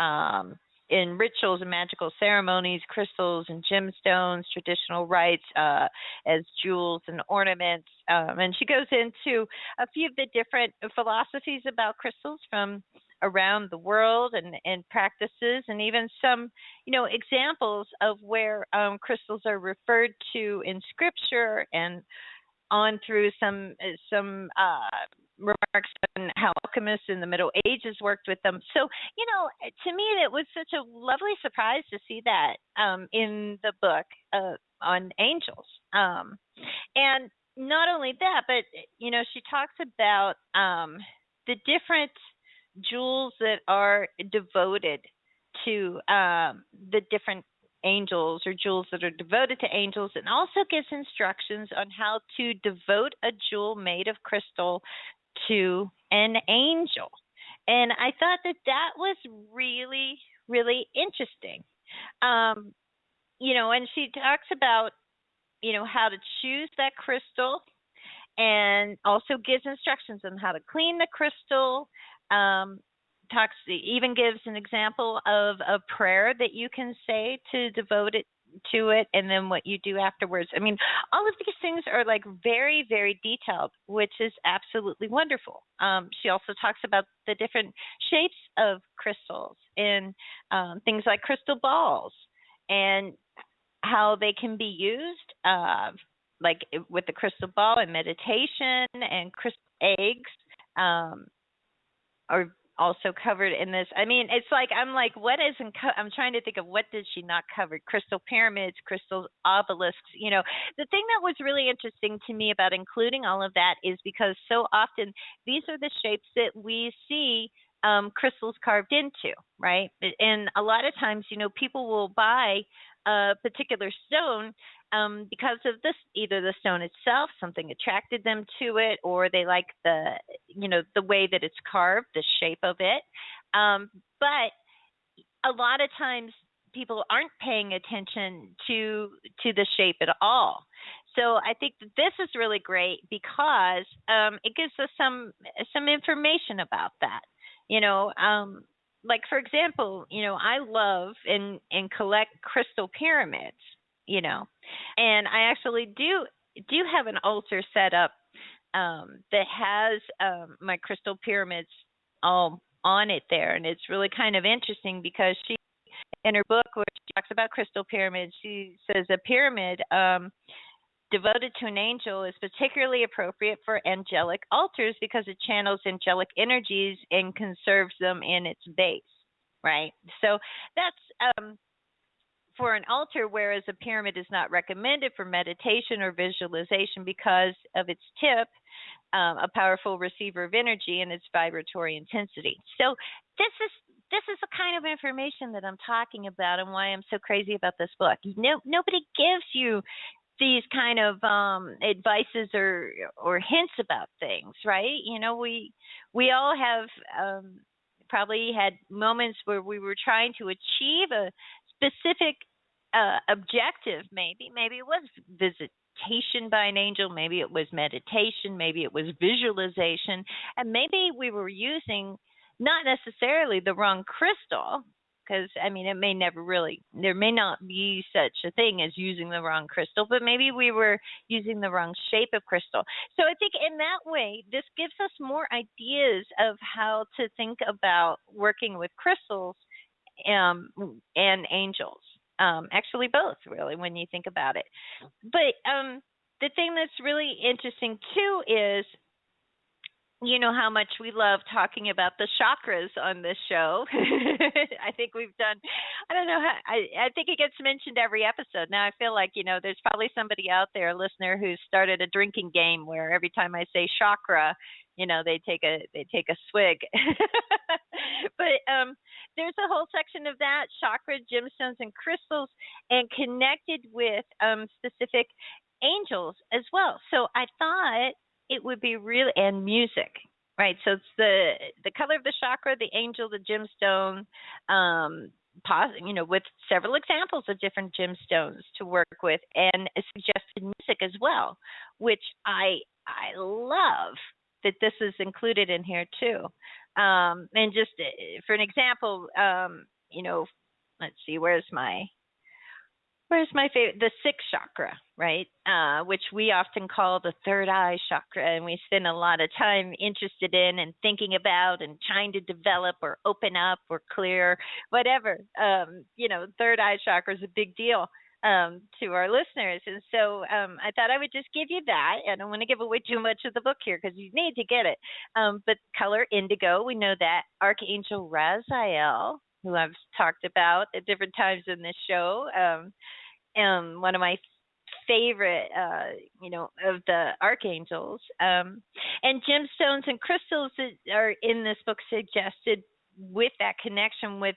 in rituals and magical ceremonies, crystals and gemstones, traditional rites as jewels and ornaments. And she goes into a few of the different philosophies about crystals from around the world and practices, and even some, examples of where crystals are referred to in scripture, and on through some remarks on how alchemists in the Middle Ages worked with them. So, to me, it was such a lovely surprise to see that in the book on angels. And not only that, but, she talks about the different jewels that are devoted to the different angels, or jewels that are devoted to angels, and also gives instructions on how to devote a jewel made of crystal to an angel. And I thought that was really, really interesting. And she talks about, how to choose that crystal, and also gives instructions on how to clean the crystal. Even gives an example of a prayer that you can say to devote it to it, and then what you do afterwards. I mean, all of these things are like very, very detailed, which is absolutely wonderful. She also talks about the different shapes of crystals, and things like crystal balls, and how they can be used, like with the crystal ball in meditation, and crystal eggs are also covered in this. I mean, it's like, I'm trying to think of what did she not cover? Crystal pyramids, crystal obelisks. The thing that was really interesting to me about including all of that is because so often these are the shapes that we see crystals carved into, right? And a lot of times, people will buy a particular stone because of this, either the stone itself, something attracted them to it, or they like the way that it's carved, the shape of it. But a lot of times people aren't paying attention to the shape at all. So I think that this is really great because it gives us some information about that. Like, for example, I love and collect crystal pyramids, and I actually do have an altar set up that has my crystal pyramids all on it there. And it's really kind of interesting because she, in her book where she talks about crystal pyramids, she says a pyramid devoted to an angel is particularly appropriate for angelic altars because it channels angelic energies and conserves them in its base, right? So that's for an altar, whereas a pyramid is not recommended for meditation or visualization because of its tip, a powerful receiver of energy and its vibratory intensity. So this is the kind of information that I'm talking about and why I'm so crazy about this book. Nobody gives you these kind of advices or hints about things, right? We all have probably had moments where we were trying to achieve a specific objective. Maybe it was visitation by an angel, maybe it was meditation, maybe it was visualization, and maybe we were using not necessarily the wrong crystal, because there may not be such a thing as using the wrong crystal, but maybe we were using the wrong shape of crystal. So I think in that way, this gives us more ideas of how to think about working with crystals and angels. Actually, both, really, when you think about it. But the thing that's really interesting, too, is you know how much we love talking about the chakras on this show. I think we've done, I don't know how, I think it gets mentioned every episode. Now I feel like, there's probably somebody out there, a listener, who's started a drinking game where every time I say chakra, they take a swig. But there's a whole section of that, chakra, gemstones, and crystals, and connected with specific angels as well. So I thought it would be really, and music, right? So it's the color of the chakra, the angel, the gemstone, with several examples of different gemstones to work with, and suggested music as well, which I love that this is included in here too. And just for an example, let's see, where's my favorite? The sixth chakra, right? Which we often call the third eye chakra, and we spend a lot of time interested in and thinking about and trying to develop or open up or clear, whatever. Third eye chakra is a big deal to our listeners. And so I thought I would just give you that. I don't want to give away too much of the book here because you need to get it. But color indigo, we know that. Archangel Raziel, who I've talked about at different times in this show, one of my favorite, of the archangels. And gemstones and crystals that are in this book suggested with that connection with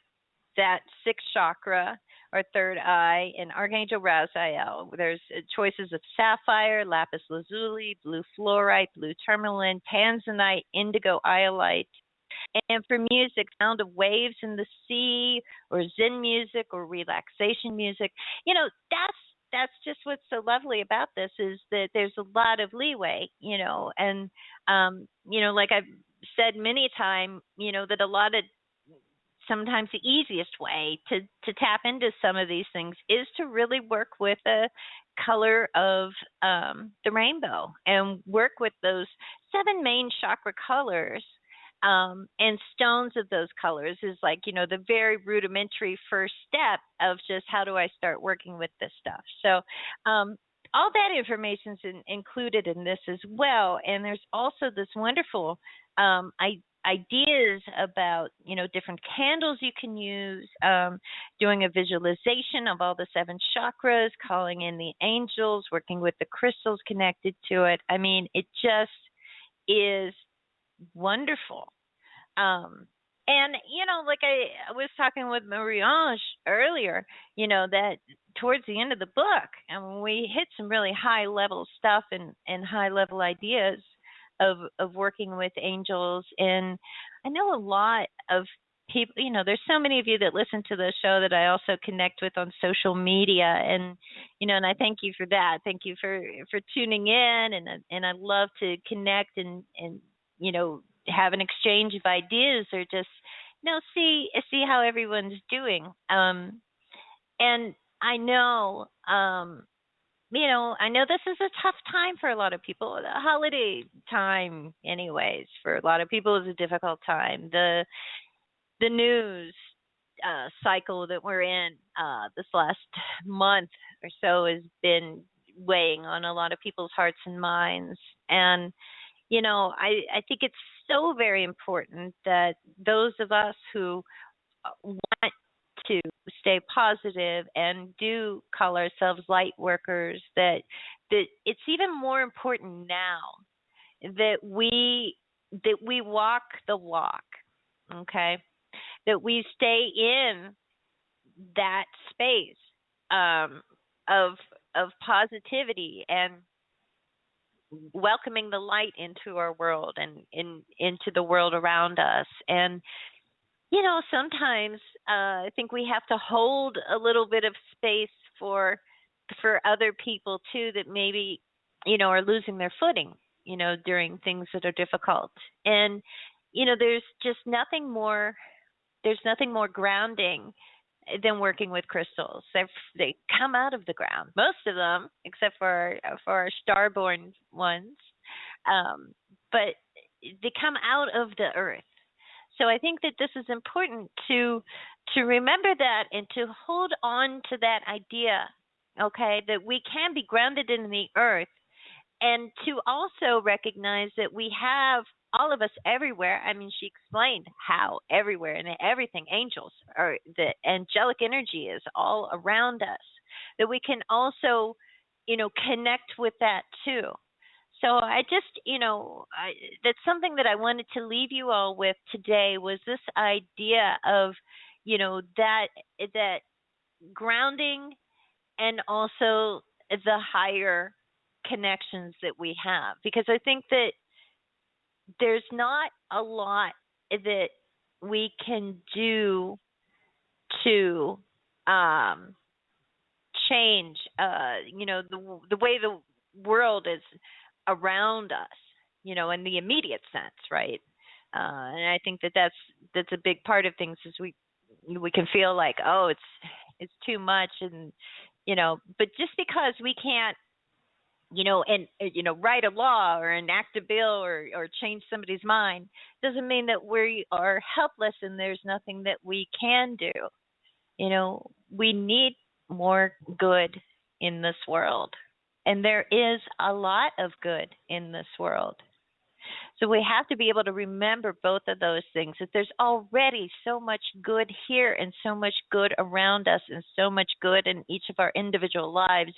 that sixth chakra or third eye and Archangel Raziel. There's choices of sapphire, lapis lazuli, blue fluorite, blue tourmaline, tanzanite, indigo iolite. And for music, sound of waves in the sea, or Zen music, or relaxation music, that's just what's so lovely about this, is that there's a lot of leeway, and like I've said many times, that a lot of sometimes the easiest way to tap into some of these things is to really work with the color of the rainbow and work with those 7 main chakra colors. And stones of those colors is like, the very rudimentary first step of just how do I start working with this stuff. So all that information is included in this as well. And there's also this wonderful ideas about, different candles you can use, doing a visualization of all the 7 chakras, calling in the angels, working with the crystals connected to it. I mean, it just is wonderful. And, like I was talking with Marie-Ange earlier, that towards the end of the book, and we hit some really high level stuff and high level ideas of working with angels. And I know a lot of people, there's so many of you that listen to the show that I also connect with on social media, and and I thank you for that. Thank you for tuning in, and I love to connect and have an exchange of ideas, or just see how everyone's doing. And I know I know this is a tough time for a lot of people. The holiday time, anyways, for a lot of people is a difficult time. The news cycle that we're in this last month or so has been weighing on a lot of people's hearts and minds. And, I think it's so very important that those of us who want to stay positive and do call ourselves light workers, that it's even more important now that we walk the walk, okay? That we stay in that space of positivity and welcoming the light into our world and into the world around us. And sometimes I think we have to hold a little bit of space for other people too, that maybe are losing their footing during things that are difficult. And there's nothing more grounding than working with crystals. They come out of the ground, most of them, except for our starborn ones, but they come out of the earth. So I think that this is important to remember that and to hold on to that idea, okay, that we can be grounded in the earth, and to also recognize that we have all of us everywhere. I mean, she explained how everywhere and everything, angels, or the angelic energy is all around us, that we can also, connect with that too. So I just, that's something that I wanted to leave you all with today, was this idea of, that grounding and also the higher connections that we have. Because I think that there's not a lot that we can do to change, the way the world is around us, in the immediate sense, right? And I think that that's a big part of things, is we can feel like, oh, it's too much, and but just because we can't, write a law or enact a bill or change somebody's mind, doesn't mean that we are helpless and there's nothing that we can do. We need more good in this world. And there is a lot of good in this world. So we have to be able to remember both of those things, that there's already so much good here and so much good around us and so much good in each of our individual lives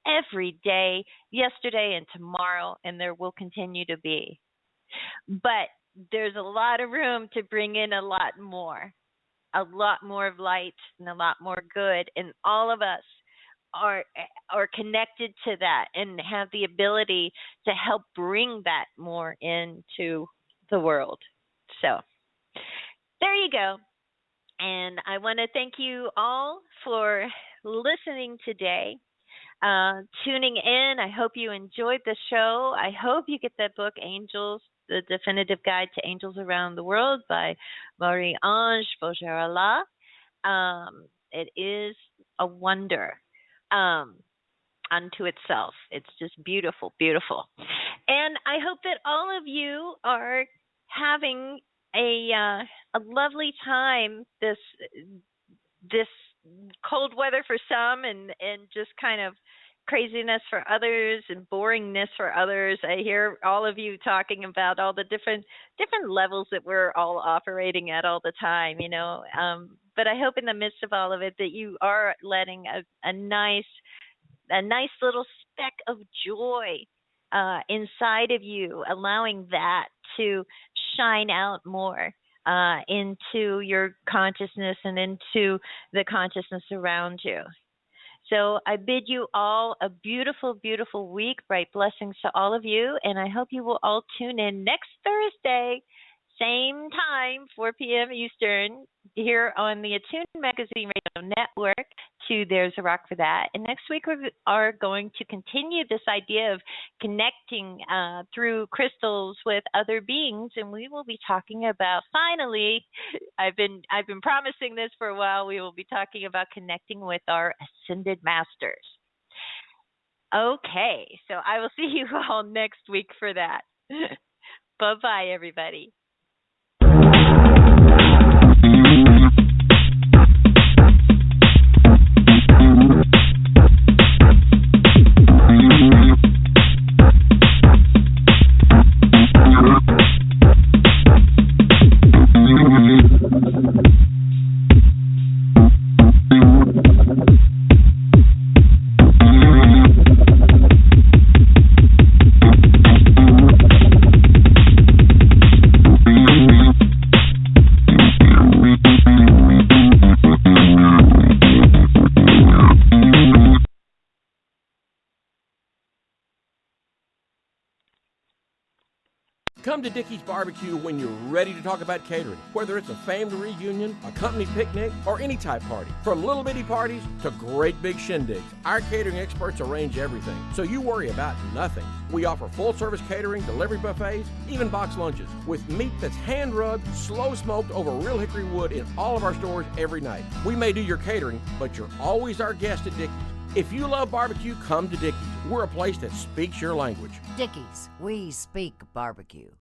every day, yesterday and tomorrow, and there will continue to be. But there's a lot of room to bring in a lot more of light and a lot more good, and all of us are connected to that and have the ability to help bring that more into the world. So there you go. And I want to thank you all for listening today, tuning in. I hope you enjoyed the show. I hope you get that book, Angels, The Definitive Guide to Angels Around the World by Marie-Ange Faugerolas. It is a wonder unto itself. It's just beautiful, beautiful. And I hope that all of you are having a lovely time this cold weather for some, and just kind of craziness for others and boringness for others. I hear all of you talking about all the different levels that we're all operating at all the time, but I hope in the midst of all of it that you are letting a nice little speck of joy inside of you, allowing that to shine out more into your consciousness and into the consciousness around you. So I bid you all a beautiful, beautiful week. Bright blessings to all of you. And I hope you will all tune in next Thursday, same time, 4 p.m. Eastern, here on the Attune Magazine Radio Network, to There's a Rock for That. And next week we are going to continue this idea of connecting through crystals with other beings, and we will be talking about, finally, I've been promising this for a while, we will be talking about connecting with our ascended masters. Okay, so I will see you all next week for that. Bye-bye, everybody. Thank you. Come to Dickey's Barbecue when you're ready to talk about catering, whether it's a family reunion, a company picnic, or any type party. From little bitty parties to great big shindigs, our catering experts arrange everything, so you worry about nothing. We offer full-service catering, delivery buffets, even box lunches, with meat that's hand-rubbed, slow-smoked over real hickory wood in all of our stores every night. We may do your catering, but you're always our guest at Dickey's. If you love barbecue, come to Dickey's. We're a place that speaks your language. Dickey's, we speak barbecue.